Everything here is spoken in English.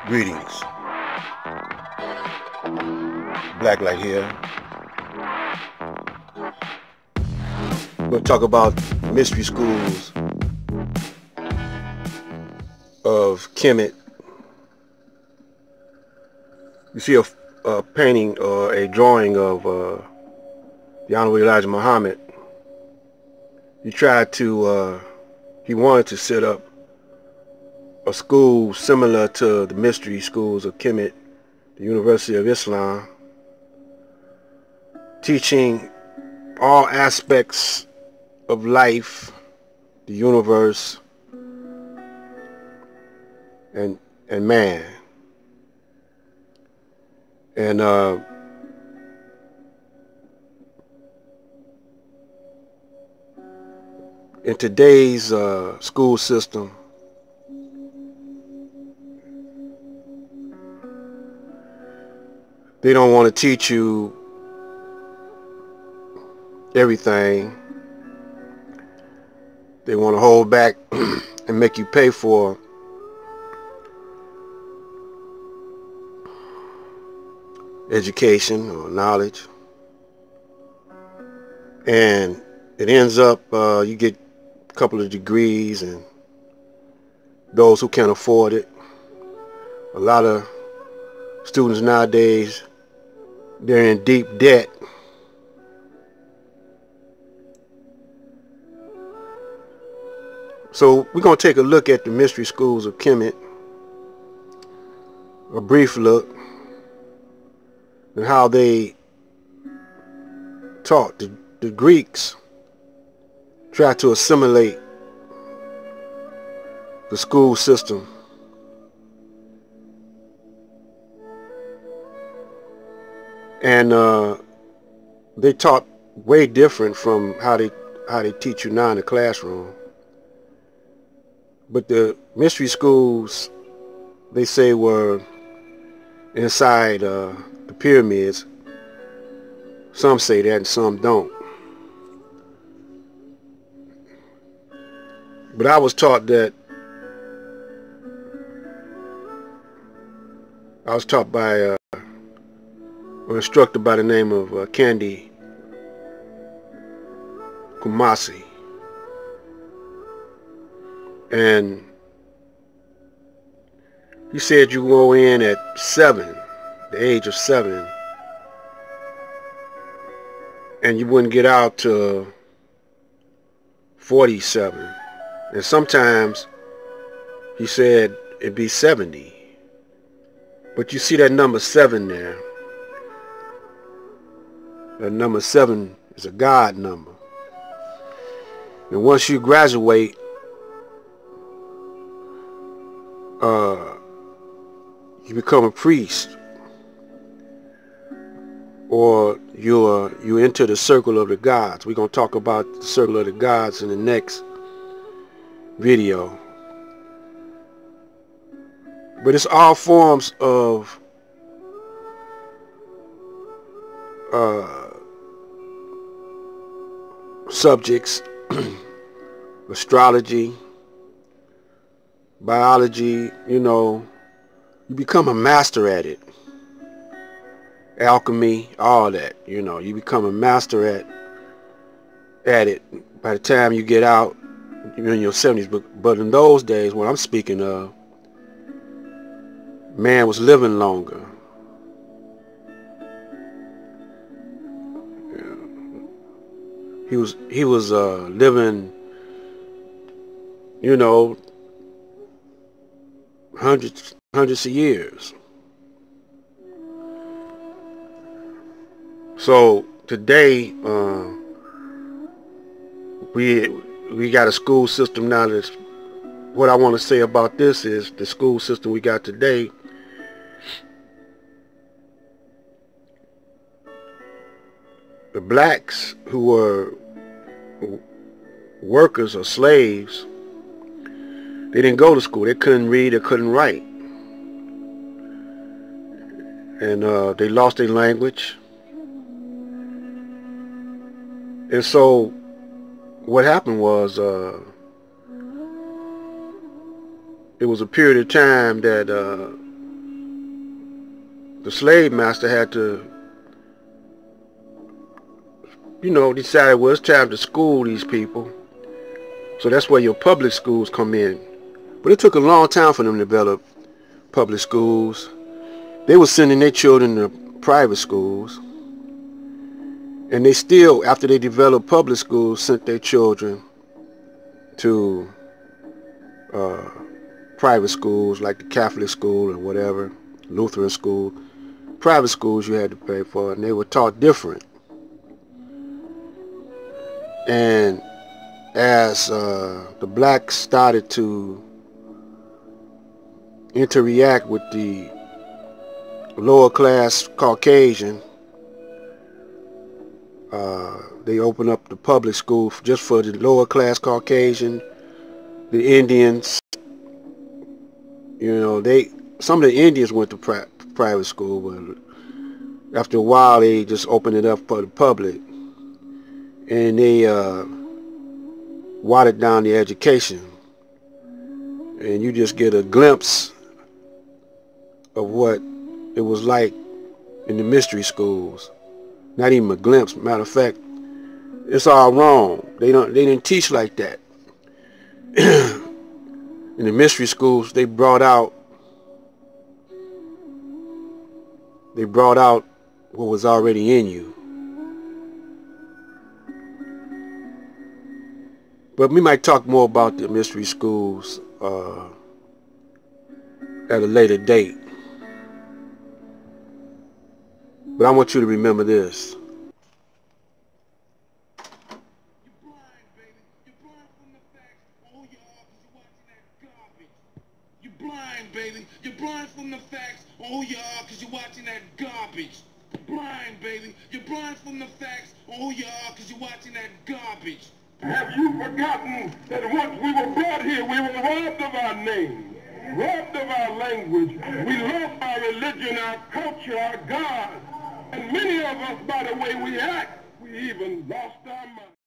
Greetings. Blacklight here. We're going to talk about mystery schools of Kem'et. You see a painting or a drawing of the Honorable Elijah Muhammad. He wanted to set up a school similar to the mystery schools of Kem'et, the University of Islam, teaching all aspects of life, the universe, and man. And in today's school system, they don't want to teach you everything. They want to hold back and make you pay for education or knowledge. And it ends up you get a couple of degrees, and those who can't afford it, a lot of students nowadays, they're in deep debt. So we're going to take a look at the mystery schools of Kem'et, a brief look, and how they taught. The Greeks tried to assimilate the school system. And they taught way different from how they teach you now in the classroom. But the mystery schools, they say, were inside the pyramids. Some say that and some don't. But I was taught by an instructor by the name of Candy Kumasi. And he said you go in at 7, the age of 7, and you wouldn't get out to 47. And sometimes he said it'd be 70. But you see that number 7 there. That number 7 is a God number. And once you graduate, you become a priest, or you enter the circle of the gods. We're going to talk about the circle of the gods in the next video. But it's all forms of subjects, astrology, biology, you become a master at it. Alchemy, all that, you become a master at it by the time you get out, you're in your 70s. But in those days, what I'm speaking of, man was living longer. He was living, hundreds of years. So today, we got a school system now. That's what I want to say about this is the school system we got today. The blacks who were workers or slaves, they didn't go to school. They couldn't read or couldn't write. And they lost their language. And so what happened was it was a period of time that the slave master had to, decided, well, it's time to school these people. So that's where your public schools come in. But it took a long time for them to develop public schools. They were sending their children to private schools. And they still, after they developed public schools, sent their children to private schools like the Catholic school or whatever, Lutheran school. Private schools you had to pay for, and they were taught different. And as the blacks started to interact with the lower class Caucasian, they opened up the public school just for the lower class Caucasian, the Indians. Some of the Indians went to private school, but after a while they just opened it up for the public, and they watered down the education, and you just get a glimpse of what it was like in the mystery schools. Not even a glimpse. Matter of fact, it's all wrong. They didn't teach like that. In the mystery schools, they brought out what was already in you. But we might talk more about the mystery schools at a later date. But I want you to remember this. You're blind, baby. You're blind from the facts. Oh, you are, because you're watching that garbage. Blind, baby. You're blind from the facts. Oh, you are, because you're watching that garbage. Have you forgotten that once we were brought here, we were robbed of our name, robbed of our language. We lost our religion, our culture, our God. And many of us, by the way we act, we even lost our mind.